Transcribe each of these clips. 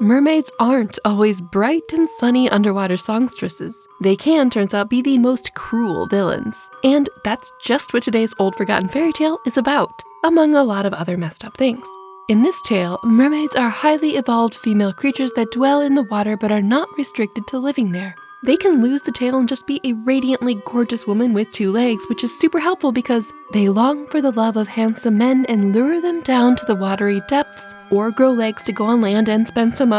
Mermaids aren't always bright and sunny underwater songstresses. They can, turns out, be the most cruel villains. And that's just what today's old forgotten fairy tale is about, among a lot of other messed up things. In this tale, mermaids are highly evolved female creatures that dwell in the water but are not restricted to living there. They can lose the tail and just be a radiantly gorgeous woman with 2 legs, which is super helpful because they long for the love of handsome men and lure them down to the watery depths, or grow legs to go on land and spend some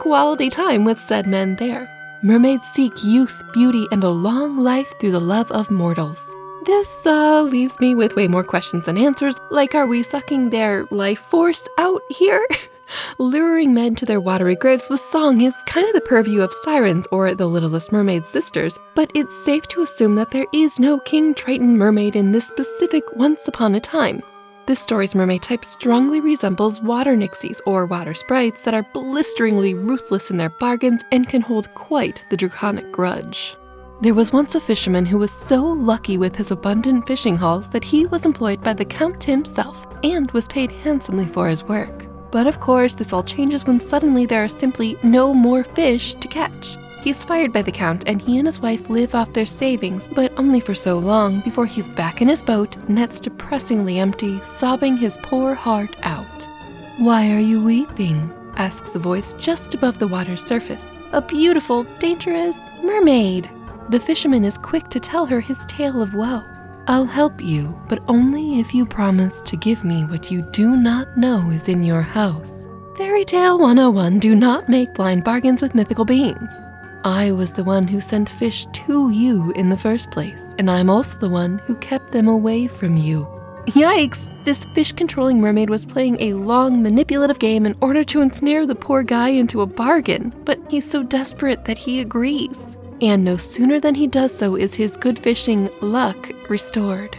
quality time with said men there. Mermaids seek youth, beauty, and a long life through the love of mortals. This leaves me with way more questions than answers, like are we sucking their life force out here? Luring men to their watery graves with song is kind of the purview of sirens or the Littlest Mermaid's sisters, but it's safe to assume that there is no King Triton mermaid in this specific once upon a time. This story's mermaid type strongly resembles water nixies or water sprites that are blisteringly ruthless in their bargains and can hold quite the draconic grudge. There was once a fisherman who was so lucky with his abundant fishing hauls that he was employed by the Count himself and was paid handsomely for his work. But of course, this all changes when suddenly there are simply no more fish to catch. He's fired by the Count, and he and his wife live off their savings, but only for so long before he's back in his boat, nets depressingly empty, sobbing his poor heart out. "Why are you weeping?" asks a voice just above the water's surface. A beautiful, dangerous mermaid. The fisherman is quick to tell her his tale of woe. "I'll help you, but only if you promise to give me what you do not know is in your house. Fairytale 101, do not make blind bargains with mythical beings. I was the one who sent fish to you in the first place, and I'm also the one who kept them away from you." Yikes! This fish-controlling mermaid was playing a long, manipulative game in order to ensnare the poor guy into a bargain, but he's so desperate that he agrees. And no sooner than he does so is his good fishing luck restored.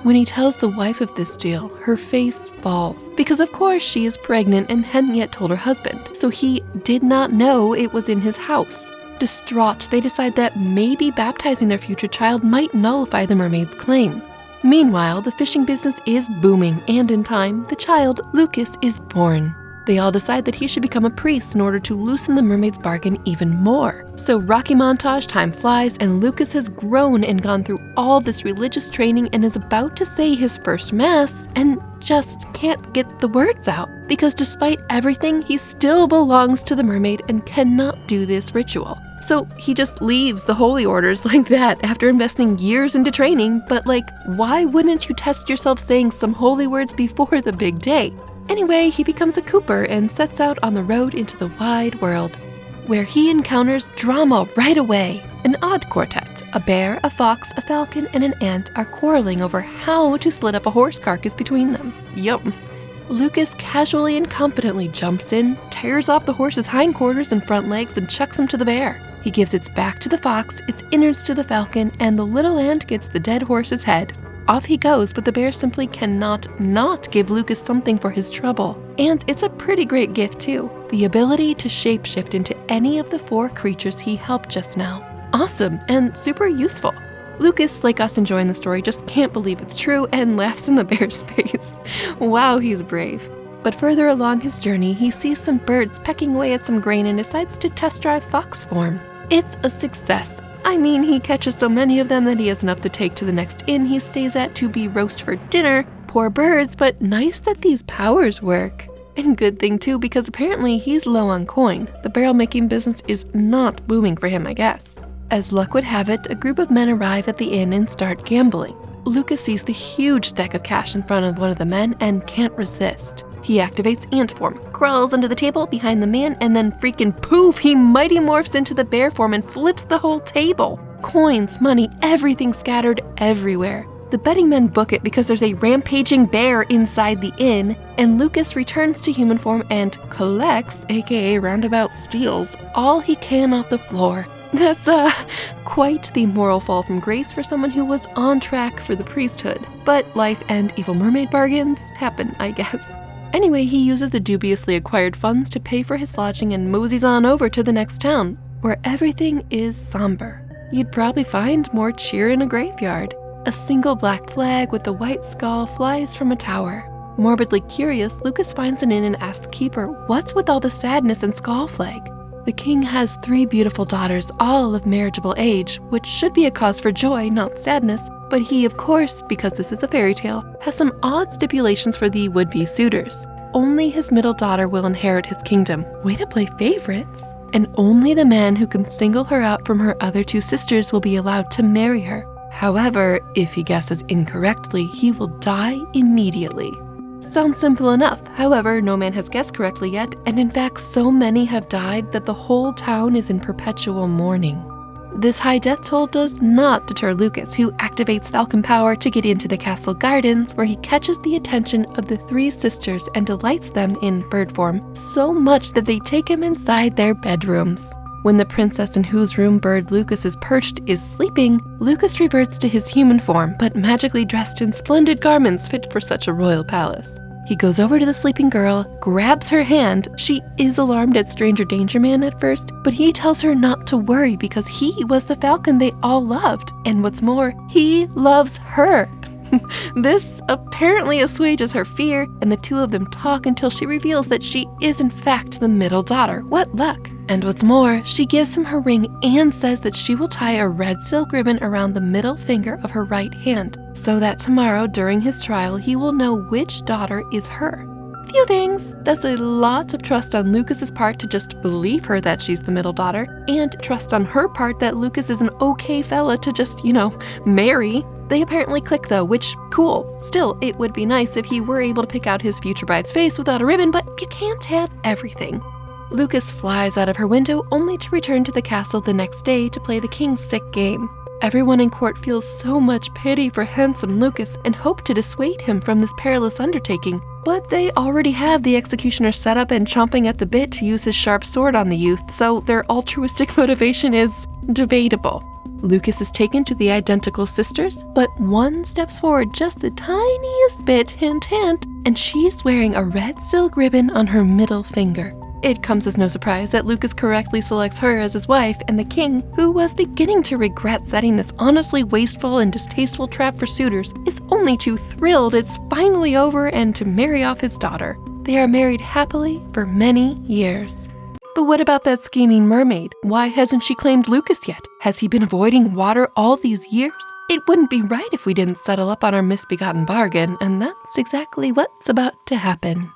When he tells the wife of this deal, her face falls, because of course she is pregnant and hadn't yet told her husband, so he did not know it was in his house. Distraught, they decide that maybe baptizing their future child might nullify the mermaid's claim. Meanwhile, the fishing business is booming, and in time, the child, Lucas, is born. They all decide that he should become a priest in order to loosen the mermaid's bargain even more. So Rocky montage, time flies, and Lucas has grown and gone through all this religious training and is about to say his first mass and just can't get the words out. Because despite everything, he still belongs to the mermaid and cannot do this ritual. So he just leaves the holy orders like that after investing years into training, but like, why wouldn't you test yourself saying some holy words before the big day? Anyway, he becomes a cooper and sets out on the road into the wide world, where he encounters drama right away. An odd quartet, a bear, a fox, a falcon, and an ant are quarreling over how to split up a horse carcass between them. Yum. Lucas casually and confidently jumps in, tears off the horse's hindquarters and front legs, and chucks them to the bear. He gives its back to the fox, its innards to the falcon, and the little ant gets the dead horse's head. Off he goes, but the bear simply cannot not give Lucas something for his trouble. And it's a pretty great gift too, the ability to shapeshift into any of the 4 creatures he helped just now. Awesome and super useful. Lucas, like us enjoying the story, just can't believe it's true and laughs in the bear's face. Wow, he's brave. But further along his journey, he sees some birds pecking away at some grain and decides to test drive fox form. It's a success. I mean, he catches so many of them that he has enough to take to the next inn he stays at to be roast for dinner. Poor birds, but nice that these powers work. And good thing too, because apparently he's low on coin. The barrel making business is not booming for him, I guess. As luck would have it, a group of men arrive at the inn and start gambling. Lucas sees the huge stack of cash in front of one of the men and can't resist. He activates ant form, crawls under the table behind the man, and then freaking poof, he mighty morphs into the bear form and flips the whole table. Coins, money, everything scattered everywhere. The betting men book it because there's a rampaging bear inside the inn, and Lucas returns to human form and collects, aka roundabout steals, all he can off the floor. That's quite the moral fall from grace for someone who was on track for the priesthood. But life and evil mermaid bargains happen, I guess. Anyway, he uses the dubiously acquired funds to pay for his lodging and moseys on over to the next town, where everything is somber. You'd probably find more cheer in a graveyard. A single black flag with a white skull flies from a tower. Morbidly curious, Lucas finds an inn and asks the keeper, what's with all the sadness and skull flag? The king has 3 beautiful daughters, all of marriageable age, which should be a cause for joy, not sadness. But he, of course, because this is a fairy tale, has some odd stipulations for the would-be suitors. Only his middle daughter will inherit his kingdom. Way to play favorites. And only the man who can single her out from her other 2 sisters will be allowed to marry her. However, if he guesses incorrectly, he will die immediately. Sounds simple enough. However, no man has guessed correctly yet, and in fact so many have died that the whole town is in perpetual mourning. This high death toll does not deter Lucas, who activates falcon power to get into the castle gardens, where he catches the attention of the 3 sisters and delights them in bird form so much that they take him inside their bedrooms. When the princess in whose room Bird Lucas is perched is sleeping, Lucas reverts to his human form, but magically dressed in splendid garments fit for such a royal palace. He goes over to the sleeping girl, grabs her hand. She is alarmed at Stranger Danger Man at first, but he tells her not to worry because he was the falcon they all loved. And what's more, he loves her. This apparently assuages her fear, and the 2 of them talk until she reveals that she is in fact the middle daughter. What luck! And what's more, she gives him her ring and says that she will tie a red silk ribbon around the middle finger of her right hand, so that tomorrow during his trial he will know which daughter is her. Few things. That's a lot of trust on Lucas's part to just believe her that she's the middle daughter, and trust on her part that Lucas is an okay fella to just, marry. They apparently click though, which, cool. Still, it would be nice if he were able to pick out his future bride's face without a ribbon, but you can't have everything. Lucas flies out of her window only to return to the castle the next day to play the king's sick game. Everyone in court feels so much pity for handsome Lucas and hope to dissuade him from this perilous undertaking, but they already have the executioner set up and chomping at the bit to use his sharp sword on the youth, so their altruistic motivation is debatable. Lucas is taken to the identical sisters, but one steps forward just the tiniest bit, hint hint, and she's wearing a red silk ribbon on her middle finger. It comes as no surprise that Lucas correctly selects her as his wife, and the king, who was beginning to regret setting this honestly wasteful and distasteful trap for suitors, is only too thrilled it's finally over and to marry off his daughter. They are married happily for many years. But what about that scheming mermaid? Why hasn't she claimed Lucas yet? Has he been avoiding water all these years? It wouldn't be right if we didn't settle up on our misbegotten bargain, and that's exactly what's about to happen.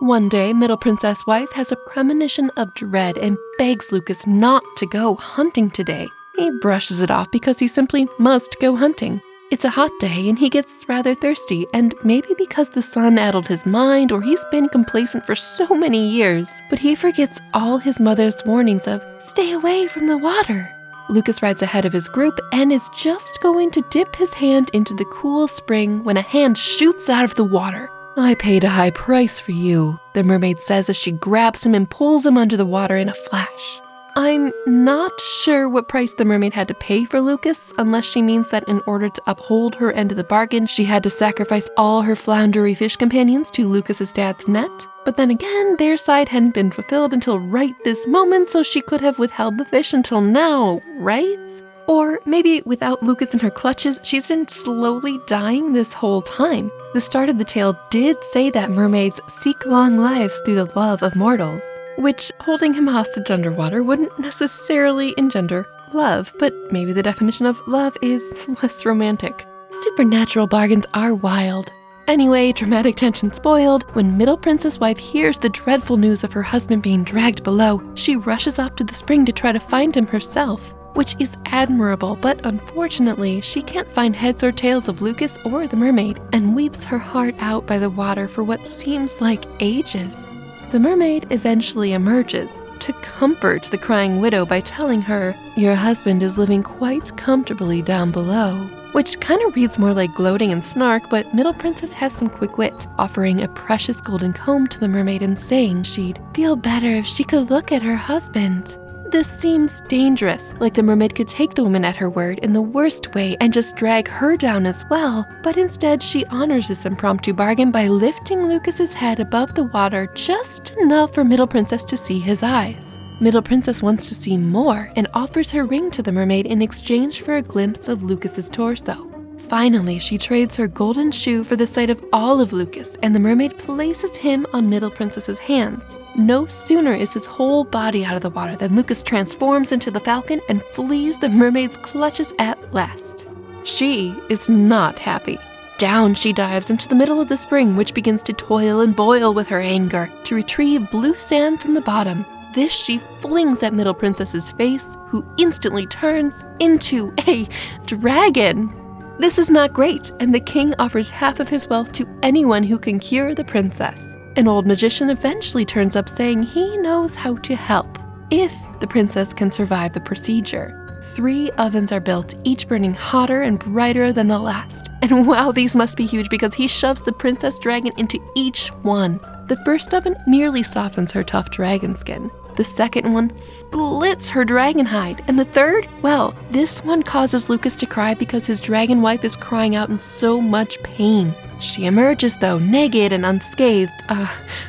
One day, Middle Princess Wife has a premonition of dread and begs Lucas not to go hunting today. He brushes it off because he simply must go hunting. It's a hot day and he gets rather thirsty, and maybe because the sun addled his mind or he's been complacent for so many years, but he forgets all his mother's warnings of, stay away from the water. Lucas rides ahead of his group and is just going to dip his hand into the cool spring when a hand shoots out of the water. I paid a high price for you, the mermaid says as she grabs him and pulls him under the water in a flash. I'm not sure what price the mermaid had to pay for Lucas, unless she means that in order to uphold her end of the bargain, she had to sacrifice all her floundery fish companions to Lucas's dad's net. But then again, their side hadn't been fulfilled until right this moment, so she could have withheld the fish until now, right? Or maybe without Lucas in her clutches, she's been slowly dying this whole time. The start of the tale did say that mermaids seek long lives through the love of mortals, which holding him hostage underwater wouldn't necessarily engender love, but maybe the definition of love is less romantic. Supernatural bargains are wild. Anyway, dramatic tension spoiled, when Middle Princess Wife hears the dreadful news of her husband being dragged below, she rushes off to the spring to try to find him herself. Which is admirable, but unfortunately, she can't find heads or tails of Lucas or the mermaid, and weeps her heart out by the water for what seems like ages. The mermaid eventually emerges to comfort the crying widow by telling her, your husband is living quite comfortably down below, which kind of reads more like gloating and snark, but Middle Princess has some quick wit, offering a precious golden comb to the mermaid and saying she'd feel better if she could look at her husband. This seems dangerous, like the mermaid could take the woman at her word in the worst way and just drag her down as well, but instead she honors this impromptu bargain by lifting Lucas's head above the water just enough for Middle Princess to see his eyes. Middle Princess wants to see more and offers her ring to the mermaid in exchange for a glimpse of Lucas's torso. Finally, she trades her golden shoe for the sight of all of Lucas, and the mermaid places him on Middle Princess's hands. No sooner is his whole body out of the water than Lucas transforms into the falcon and flees the mermaid's clutches at last. She is not happy. Down she dives into the middle of the spring, which begins to toil and boil with her anger to retrieve blue sand from the bottom. This she flings at Middle Princess's face, who instantly turns into a dragon. This is not great, and the king offers half of his wealth to anyone who can cure the princess. An old magician eventually turns up saying he knows how to help, if the princess can survive the procedure. 3 ovens are built, each burning hotter and brighter than the last. And wow, these must be huge because he shoves the princess dragon into each one. The first oven merely softens her tough dragon skin. The second one splits her dragon hide. And the third? Well, this one causes Lucas to cry because his dragon wife is crying out in so much pain. She emerges though, naked and unscathed,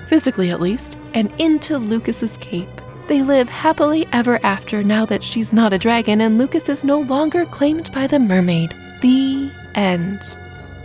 physically at least, and into Lucas's cape. They live happily ever after now that she's not a dragon and Lucas is no longer claimed by the mermaid. The end.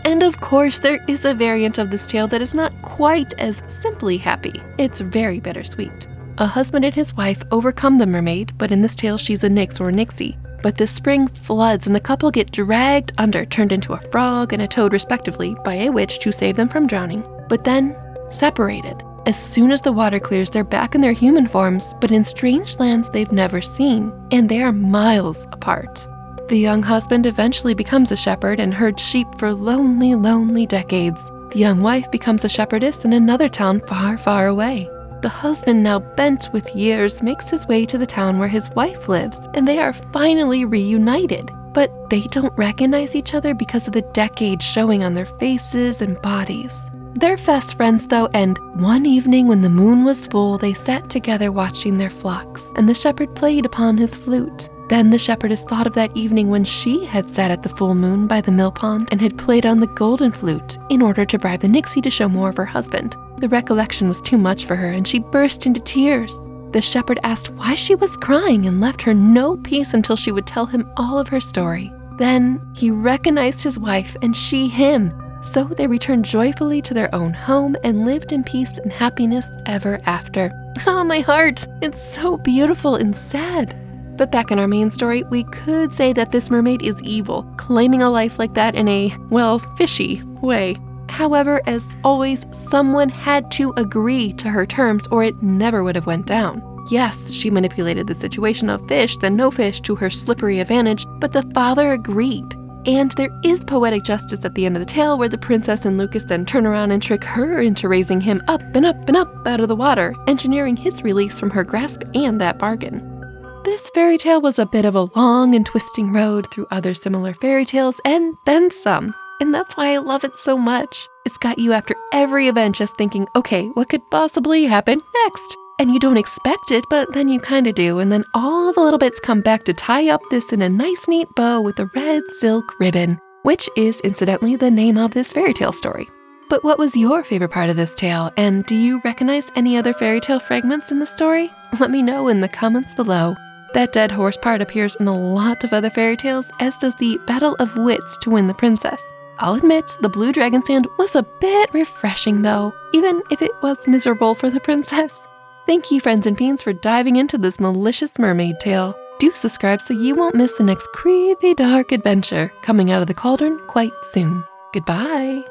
And of course, there is a variant of this tale that is not quite as simply happy. It's very bittersweet. A husband and his wife overcome the mermaid, but in this tale she's a nix or nixie. But the spring floods and the couple get dragged under, turned into a frog and a toad respectively, by a witch to save them from drowning, but then separated. As soon as the water clears, they're back in their human forms, but in strange lands they've never seen, and they are miles apart. The young husband eventually becomes a shepherd and herds sheep for lonely, lonely decades. The young wife becomes a shepherdess in another town far, far away. The husband, now bent with years, makes his way to the town where his wife lives, and they are finally reunited. But they don't recognize each other because of the decades showing on their faces and bodies. They're fast friends though, and one evening when the moon was full, they sat together watching their flocks, and the shepherd played upon his flute. Then the shepherdess thought of that evening when she had sat at the full moon by the mill pond and had played on the golden flute in order to bribe the nixie to show more of her husband. The recollection was too much for her, and she burst into tears. The shepherd asked why she was crying and left her no peace until she would tell him all of her story. Then he recognized his wife and she him. So they returned joyfully to their own home and lived in peace and happiness ever after. Oh, my heart! It's so beautiful and sad. But back in our main story, we could say that this mermaid is evil, claiming a life like that in a, well, fishy way. However, as always, someone had to agree to her terms or it never would have went down. Yes, she manipulated the situation of fish, then no fish, to her slippery advantage, but the father agreed. And there is poetic justice at the end of the tale where the princess and Lucas then turn around and trick her into raising him up and up and up out of the water, engineering his release from her grasp and that bargain. This fairy tale was a bit of a long and twisting road through other similar fairy tales and then some. And that's why I love it so much. It's got you after every event just thinking, okay, what could possibly happen next? And you don't expect it, but then you kind of do, and then all the little bits come back to tie up this in a nice neat bow with a red silk ribbon, which is incidentally the name of this fairy tale story. But what was your favorite part of this tale, and do you recognize any other fairy tale fragments in the story? Let me know in the comments below. That dead horse part appears in a lot of other fairy tales, as does the battle of wits to win the princess. I'll admit, the blue dragon sand was a bit refreshing though, even if it was miserable for the princess. Thank you, friends and fiends, for diving into this malicious mermaid tale. Do subscribe so you won't miss the next creepy dark adventure coming out of the cauldron quite soon. Goodbye!